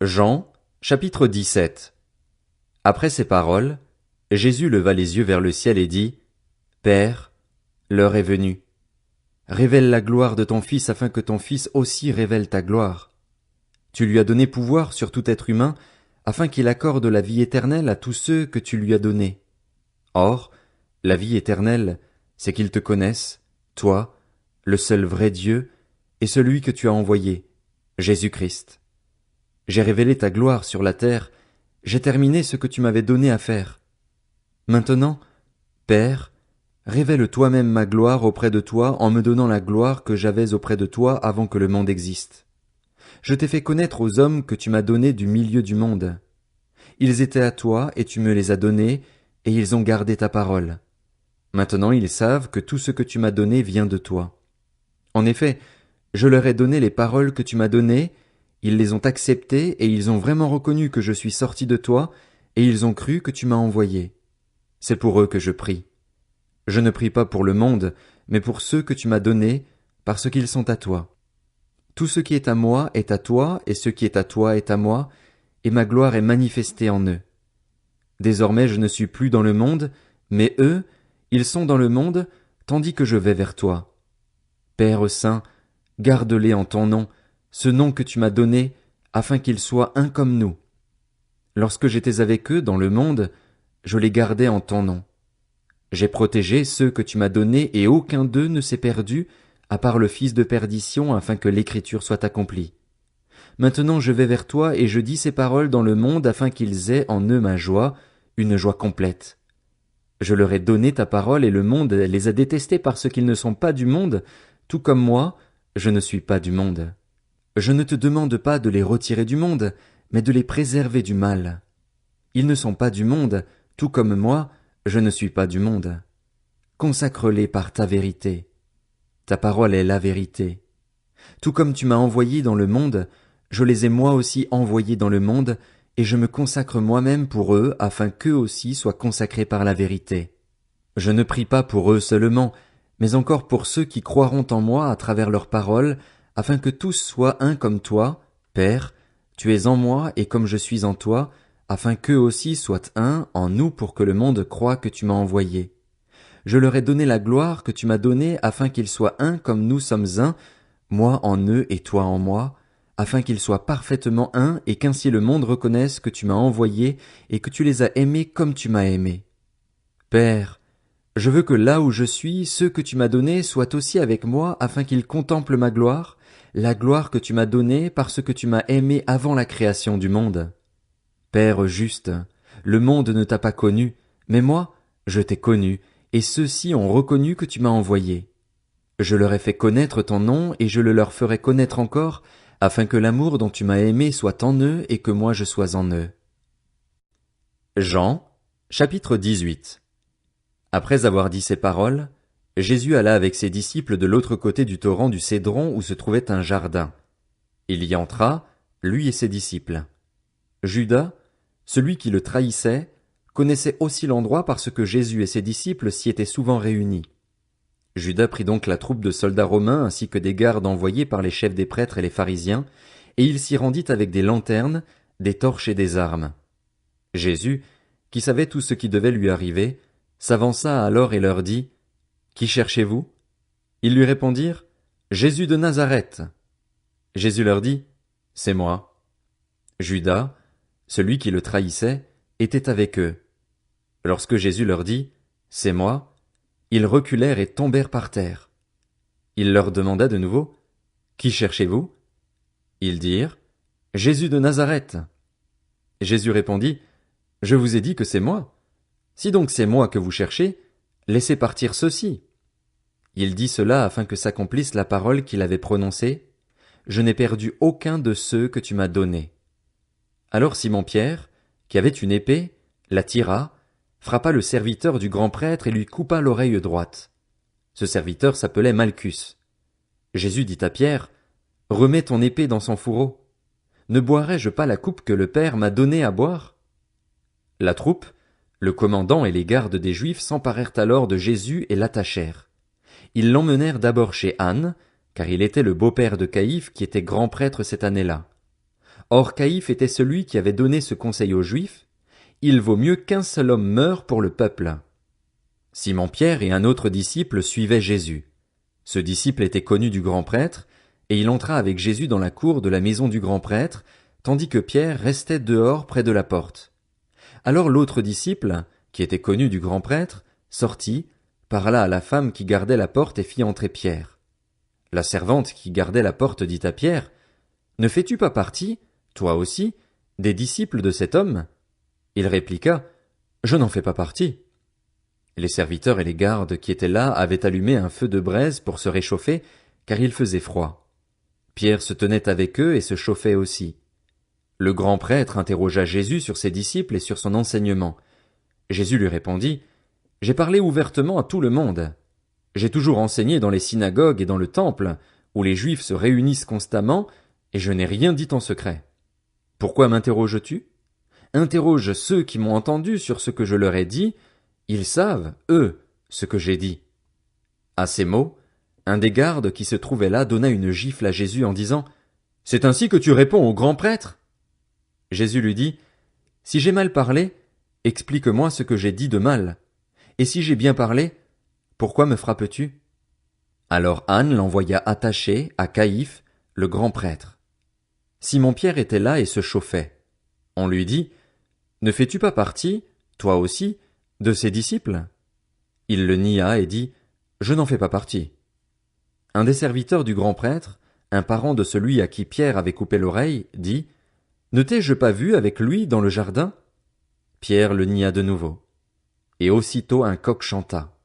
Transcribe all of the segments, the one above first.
Jean, chapitre 17. Après ces paroles, Jésus leva les yeux vers le ciel et dit, Père, l'heure est venue. Révèle la gloire de ton Fils afin que ton Fils aussi révèle ta gloire. Tu lui as donné pouvoir sur tout être humain, afin qu'il accorde la vie éternelle à tous ceux que tu lui as donnés. Or, la vie éternelle, c'est qu'ils te connaissent, toi, le seul vrai Dieu, et celui que tu as envoyé, Jésus-Christ. J'ai révélé ta gloire sur la terre, j'ai terminé ce que tu m'avais donné à faire. Maintenant, Père, révèle toi-même ma gloire auprès de toi en me donnant la gloire que j'avais auprès de toi avant que le monde existe. Je t'ai fait connaître aux hommes que tu m'as donnés du milieu du monde. Ils étaient à toi et tu me les as donnés, et ils ont gardé ta parole. Maintenant ils savent que tout ce que tu m'as donné vient de toi. En effet, je leur ai donné les paroles que tu m'as données, ils les ont acceptées et ils ont vraiment reconnu que je suis sorti de toi, et ils ont cru que tu m'as envoyé. C'est pour eux que je prie. Je ne prie pas pour le monde, mais pour ceux que tu m'as donnés, parce qu'ils sont à toi. Tout ce qui est à moi est à toi, et ce qui est à toi est à moi, et ma gloire est manifestée en eux. Désormais je ne suis plus dans le monde, mais eux, ils sont dans le monde, tandis que je vais vers toi. Père saint, garde-les en ton nom, ce nom que tu m'as donné, afin qu'ils soient un comme nous. Lorsque j'étais avec eux dans le monde, je les gardais en ton nom. J'ai protégé ceux que tu m'as donnés, et aucun d'eux ne s'est perdu, à part le fils de perdition, afin que l'écriture soit accomplie. Maintenant je vais vers toi, et je dis ces paroles dans le monde, afin qu'ils aient en eux ma joie, une joie complète. Je leur ai donné ta parole, et le monde les a détestés parce qu'ils ne sont pas du monde, tout comme moi, je ne suis pas du monde. Je ne te demande pas de les retirer du monde, mais de les préserver du mal. Ils ne sont pas du monde, tout comme moi, je ne suis pas du monde. Consacre-les par ta vérité. Ta parole est la vérité. Tout comme tu m'as envoyé dans le monde, je les ai moi aussi envoyés dans le monde, et je me consacre moi-même pour eux, afin qu'eux aussi soient consacrés par la vérité. Je ne prie pas pour eux seulement, mais encore pour ceux qui croiront en moi à travers leurs paroles, afin que tous soient un comme toi, Père, tu es en moi et comme je suis en toi, afin qu'eux aussi soient un en nous pour que le monde croie que tu m'as envoyé. Je leur ai donné la gloire que tu m'as donnée afin qu'ils soient un comme nous sommes un, moi en eux et toi en moi, afin qu'ils soient parfaitement un et qu'ainsi le monde reconnaisse que tu m'as envoyé et que tu les as aimés comme tu m'as aimé. Père, je veux que là où je suis, ceux que tu m'as donnés soient aussi avec moi afin qu'ils contemplent ma gloire, la gloire que tu m'as donnée parce que tu m'as aimé avant la création du monde. Père juste, le monde ne t'a pas connu, mais moi, je t'ai connu, et ceux-ci ont reconnu que tu m'as envoyé. Je leur ai fait connaître ton nom, et je le leur ferai connaître encore, afin que l'amour dont tu m'as aimé soit en eux et que moi je sois en eux. Jean, chapitre 18. Après avoir dit ces paroles, Jésus alla avec ses disciples de l'autre côté du torrent du Cédron où se trouvait un jardin. Il y entra, lui et ses disciples. Judas, celui qui le trahissait, connaissait aussi l'endroit parce que Jésus et ses disciples s'y étaient souvent réunis. Judas prit donc la troupe de soldats romains ainsi que des gardes envoyés par les chefs des prêtres et les pharisiens, et il s'y rendit avec des lanternes, des torches et des armes. Jésus, qui savait tout ce qui devait lui arriver, s'avança alors et leur dit, « Qui cherchez-vous » Ils lui répondirent, « Jésus de Nazareth. » Jésus leur dit, « C'est moi. » Judas, celui qui le trahissait, était avec eux. Lorsque Jésus leur dit, « C'est moi », ils reculèrent et tombèrent par terre. Il leur demanda de nouveau, « Qui cherchez-vous » Ils dirent, « Jésus de Nazareth. » Jésus répondit, « Je vous ai dit que c'est moi. Si donc c'est moi que vous cherchez, laissez partir ceux-ci. » Il dit cela afin que s'accomplisse la parole qu'il avait prononcée, « Je n'ai perdu aucun de ceux que tu m'as donnés. » Alors Simon-Pierre, qui avait une épée, la tira, frappa le serviteur du grand prêtre et lui coupa l'oreille droite. Ce serviteur s'appelait Malchus. Jésus dit à Pierre, « Remets ton épée dans son fourreau. Ne boirai-je pas la coupe que le Père m'a donnée à boire ?» La troupe, le commandant et les gardes des Juifs s'emparèrent alors de Jésus et l'attachèrent. Ils l'emmenèrent d'abord chez Anne, car il était le beau-père de Caïphe qui était grand prêtre cette année-là. Or Caïphe était celui qui avait donné ce conseil aux Juifs, il vaut mieux qu'un seul homme meure pour le peuple. Simon-Pierre et un autre disciple suivaient Jésus. Ce disciple était connu du grand prêtre, et il entra avec Jésus dans la cour de la maison du grand prêtre, tandis que Pierre restait dehors près de la porte. Alors l'autre disciple, qui était connu du grand prêtre, sortit, parla à la femme qui gardait la porte et fit entrer Pierre. La servante qui gardait la porte dit à Pierre, « Ne fais-tu pas partie, toi aussi, des disciples de cet homme ?» Il répliqua, « Je n'en fais pas partie. » Les serviteurs et les gardes qui étaient là avaient allumé un feu de braise pour se réchauffer, car il faisait froid. Pierre se tenait avec eux et se chauffait aussi. Le grand prêtre interrogea Jésus sur ses disciples et sur son enseignement. Jésus lui répondit, « J'ai parlé ouvertement à tout le monde. J'ai toujours enseigné dans les synagogues et dans le temple, où les Juifs se réunissent constamment, et je n'ai rien dit en secret. Pourquoi m'interroges-tu? Interroge ceux qui m'ont entendu sur ce que je leur ai dit, ils savent, eux, ce que j'ai dit. » À ces mots, un des gardes qui se trouvait là donna une gifle à Jésus en disant, « C'est ainsi que tu réponds au grand prêtre? » Jésus lui dit, « Si j'ai mal parlé, explique-moi ce que j'ai dit de mal. Et si j'ai bien parlé, pourquoi me frappes-tu? » Alors Anne l'envoya attacher à Caïphe, le grand prêtre. Simon-Pierre était là et se chauffait. On lui dit, « Ne fais-tu pas partie, toi aussi, de ses disciples? » Il le nia et dit, « Je n'en fais pas partie. » Un des serviteurs du grand prêtre, un parent de celui à qui Pierre avait coupé l'oreille, dit, « Ne t'ai-je pas vu avec lui dans le jardin? » Pierre le nia de nouveau. Et aussitôt un coq chanta.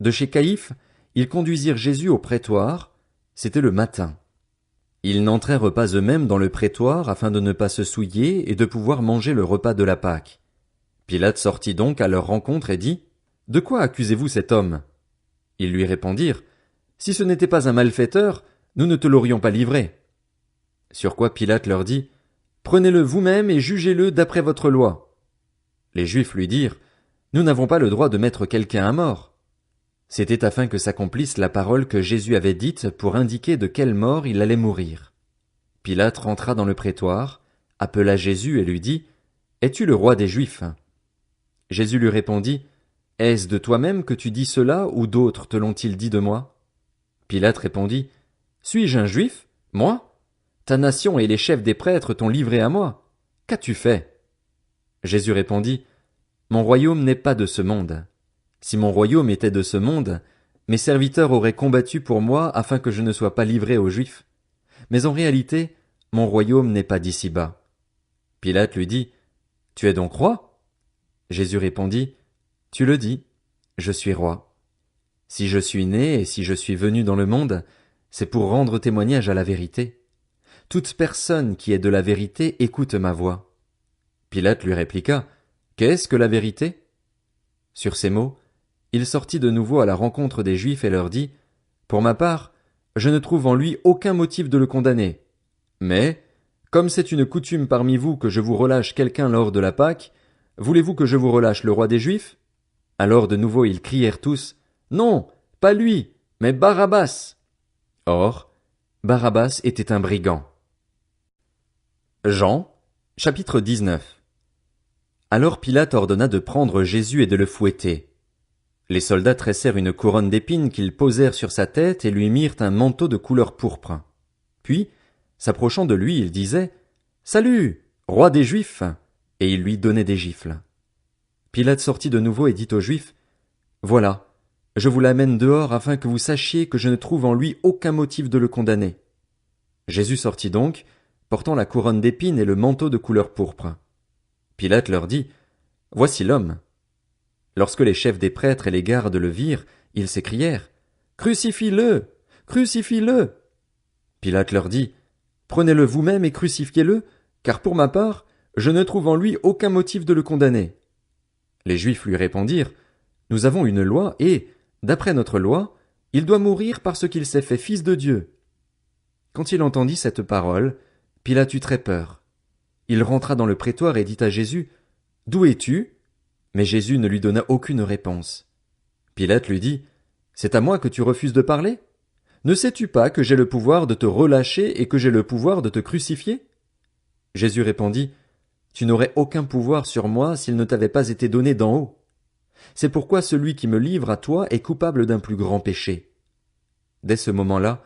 De chez Caïphe, ils conduisirent Jésus au prétoire, c'était le matin. Ils n'entrèrent pas eux-mêmes dans le prétoire afin de ne pas se souiller et de pouvoir manger le repas de la Pâque. Pilate sortit donc à leur rencontre et dit, « De quoi accusez-vous cet homme? » Ils lui répondirent, « Si ce n'était pas un malfaiteur, nous ne te l'aurions pas livré. » Sur quoi Pilate leur dit, « Prenez-le vous-même et jugez-le d'après votre loi. » Les Juifs lui dirent, « Nous n'avons pas le droit de mettre quelqu'un à mort. » C'était afin que s'accomplisse la parole que Jésus avait dite pour indiquer de quelle mort il allait mourir. Pilate rentra dans le prétoire, appela Jésus et lui dit, « Es-tu le roi des Juifs? » Jésus lui répondit, « Est-ce de toi-même que tu dis cela ou d'autres te l'ont-ils dit de moi? » Pilate répondit, « Suis-je un Juif, moi? Ta nation et les chefs des prêtres t'ont livré à moi. Qu'as-tu fait? » Jésus répondit, « Mon royaume n'est pas de ce monde. Si mon royaume était de ce monde, mes serviteurs auraient combattu pour moi afin que je ne sois pas livré aux Juifs. Mais en réalité, mon royaume n'est pas d'ici-bas. » Pilate lui dit, « Tu es donc roi? » Jésus répondit, « Tu le dis, je suis roi. Si je suis né et si je suis venu dans le monde, c'est pour rendre témoignage à la vérité. Toute personne qui est de la vérité écoute ma voix. » Pilate lui répliqua, « Qu'est-ce que la vérité? » Sur ces mots, il sortit de nouveau à la rencontre des Juifs et leur dit, « Pour ma part, je ne trouve en lui aucun motif de le condamner. Mais, comme c'est une coutume parmi vous que je vous relâche quelqu'un lors de la Pâque, voulez-vous que je vous relâche le roi des Juifs? » Alors de nouveau ils crièrent tous, « Non, pas lui, mais Barabbas !» Or, Barabbas était un brigand. Jean, chapitre 19. Alors Pilate ordonna de prendre Jésus et de le fouetter. Les soldats tressèrent une couronne d'épines qu'ils posèrent sur sa tête et lui mirent un manteau de couleur pourpre. Puis, s'approchant de lui, ils disaient, « Salut, roi des Juifs !» et ils lui donnaient des gifles. Pilate sortit de nouveau et dit aux Juifs, « Voilà, je vous l'amène dehors afin que vous sachiez que je ne trouve en lui aucun motif de le condamner. » Jésus sortit donc, portant la couronne d'épines et le manteau de couleur pourpre. Pilate leur dit, « Voici l'homme. » Lorsque les chefs des prêtres et les gardes le virent, ils s'écrièrent, « Crucifie-le! Crucifie-le » Pilate leur dit, « Prenez-le vous-même et crucifiez-le, car pour ma part, je ne trouve en lui aucun motif de le condamner. » Les Juifs lui répondirent, « Nous avons une loi et, d'après notre loi, il doit mourir parce qu'il s'est fait fils de Dieu. » Quand il entendit cette parole, Pilate eut très peur. Il rentra dans le prétoire et dit à Jésus, « D'où es-tu? » Mais Jésus ne lui donna aucune réponse. Pilate lui dit, « C'est à moi que tu refuses de parler? Ne sais-tu pas que j'ai le pouvoir de te relâcher et que j'ai le pouvoir de te crucifier? » Jésus répondit, Tu n'aurais aucun pouvoir sur moi s'il ne t'avait pas été donné d'en haut. C'est pourquoi celui qui me livre à toi est coupable d'un plus grand péché. Dès ce moment-là,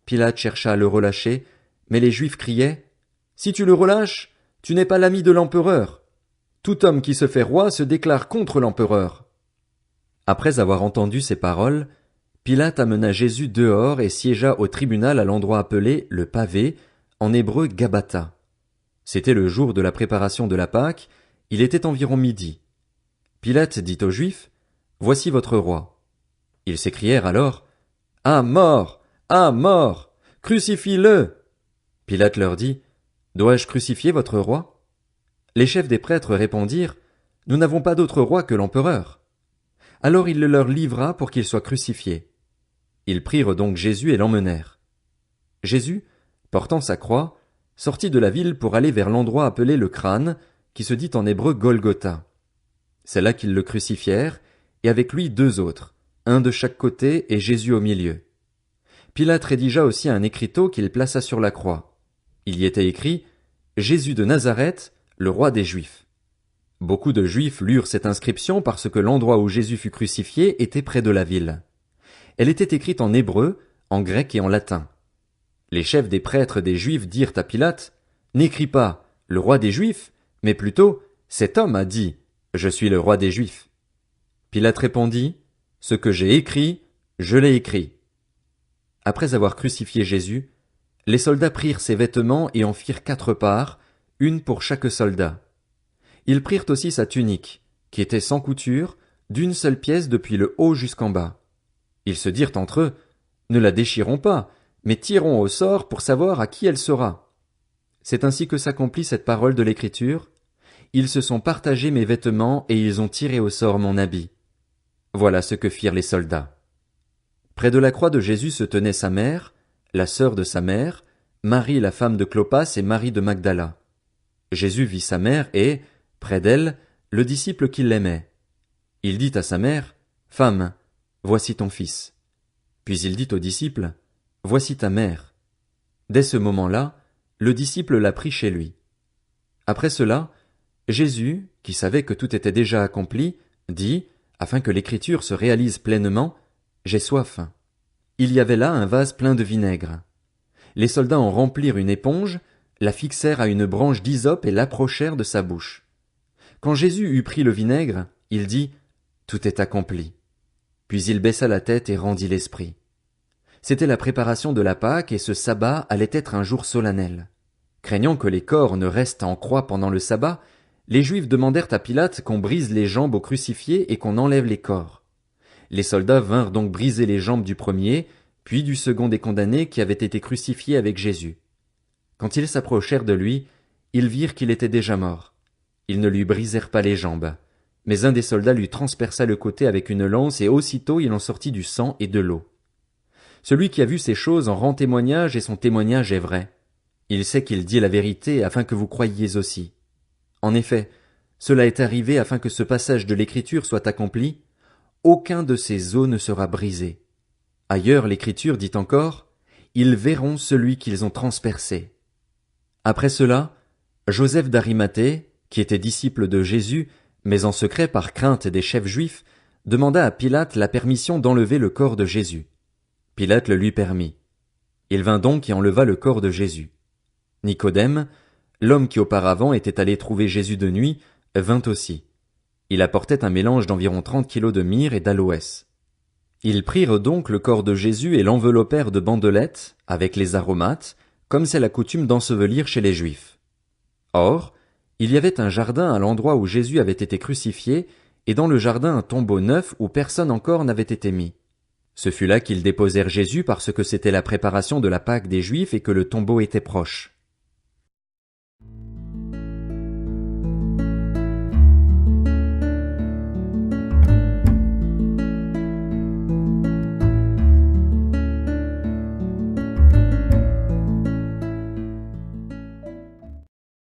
Pilate chercha à le relâcher, mais les Juifs criaient, Si tu le relâches, tu n'es pas l'ami de l'empereur. Tout homme qui se fait roi se déclare contre l'empereur. Après avoir entendu ces paroles, Pilate amena Jésus dehors et siégea au tribunal à l'endroit appelé le pavé, en hébreu Gabbatha. C'était le jour de la préparation de la Pâque, il était environ midi. Pilate dit aux Juifs, Voici votre roi. Ils s'écrièrent alors, À mort! À mort! Crucifie-le! Pilate leur dit, Dois-je crucifier votre roi? Les chefs des prêtres répondirent, Nous n'avons pas d'autre roi que l'empereur. Alors il le leur livra pour qu'il soit crucifié. Ils prirent donc Jésus et l'emmenèrent. Jésus, portant sa croix, sortit de la ville pour aller vers l'endroit appelé le crâne, qui se dit en hébreu Golgotha. C'est là qu'ils le crucifièrent, et avec lui 2 autres, un de chaque côté et Jésus au milieu. Pilate rédigea aussi un écriteau qu'il plaça sur la croix. Il y était écrit « Jésus de Nazareth, le roi des Juifs ». Beaucoup de Juifs lurent cette inscription parce que l'endroit où Jésus fut crucifié était près de la ville. Elle était écrite en hébreu, en grec et en latin. Les chefs des prêtres des Juifs dirent à Pilate « N'écris pas « le roi des Juifs », mais plutôt « cet homme a dit « Je suis le roi des Juifs ». Pilate répondit « Ce que j'ai écrit, je l'ai écrit ». Après avoir crucifié Jésus, les soldats prirent ses vêtements et en firent 4 parts, une pour chaque soldat. Ils prirent aussi sa tunique, qui était sans couture, d'une seule pièce depuis le haut jusqu'en bas. Ils se dirent entre eux, Ne la déchirons pas, mais tirons au sort pour savoir à qui elle sera. C'est ainsi que s'accomplit cette parole de l'Écriture. Ils se sont partagés mes vêtements et ils ont tiré au sort mon habit. Voilà ce que firent les soldats. Près de la croix de Jésus se tenait sa mère, la sœur de sa mère, Marie la femme de Clopas et Marie de Magdala. Jésus vit sa mère et, près d'elle, le disciple qui l'aimait. Il dit à sa mère, Femme, voici ton fils. Puis il dit au disciple, Voici ta mère. Dès ce moment-là, le disciple la prit chez lui. Après cela, Jésus, qui savait que tout était déjà accompli, dit, afin que l'écriture se réalise pleinement, J'ai soif. Il y avait là un vase plein de vinaigre. Les soldats en remplirent une éponge, la fixèrent à une branche d'hysope et l'approchèrent de sa bouche. Quand Jésus eut pris le vinaigre, il dit, Tout est accompli. Puis il baissa la tête et rendit l'esprit. C'était la préparation de la Pâque et ce sabbat allait être un jour solennel. Craignant que les corps ne restent en croix pendant le sabbat, les Juifs demandèrent à Pilate qu'on brise les jambes aux crucifiés et qu'on enlève les corps. Les soldats vinrent donc briser les jambes du premier, puis du second des condamnés qui avait été crucifié avec Jésus. Quand ils s'approchèrent de lui, ils virent qu'il était déjà mort. Ils ne lui brisèrent pas les jambes, mais un des soldats lui transperça le côté avec une lance et aussitôt il en sortit du sang et de l'eau. Celui qui a vu ces choses en rend témoignage et son témoignage est vrai. Il sait qu'il dit la vérité afin que vous croyiez aussi. En effet, cela est arrivé afin que ce passage de l'Écriture soit accompli. Aucun de ces os ne sera brisé. Ailleurs, l'Écriture dit encore, Ils verront celui qu'ils ont transpercé. Après cela, Joseph d'Arimathée, qui était disciple de Jésus, mais en secret par crainte des chefs juifs, demanda à Pilate la permission d'enlever le corps de Jésus. Pilate le lui permit. Il vint donc et enleva le corps de Jésus. Nicodème, l'homme qui auparavant était allé trouver Jésus de nuit, vint aussi. Il apportait un mélange d'environ 30 kilos de myrrhe et d'aloès. Ils prirent donc le corps de Jésus et l'enveloppèrent de bandelettes, avec les aromates, comme c'est la coutume d'ensevelir chez les Juifs. Or, il y avait un jardin à l'endroit où Jésus avait été crucifié, et dans le jardin un tombeau neuf où personne encore n'avait été mis. Ce fut là qu'ils déposèrent Jésus parce que c'était la préparation de la Pâque des Juifs et que le tombeau était proche.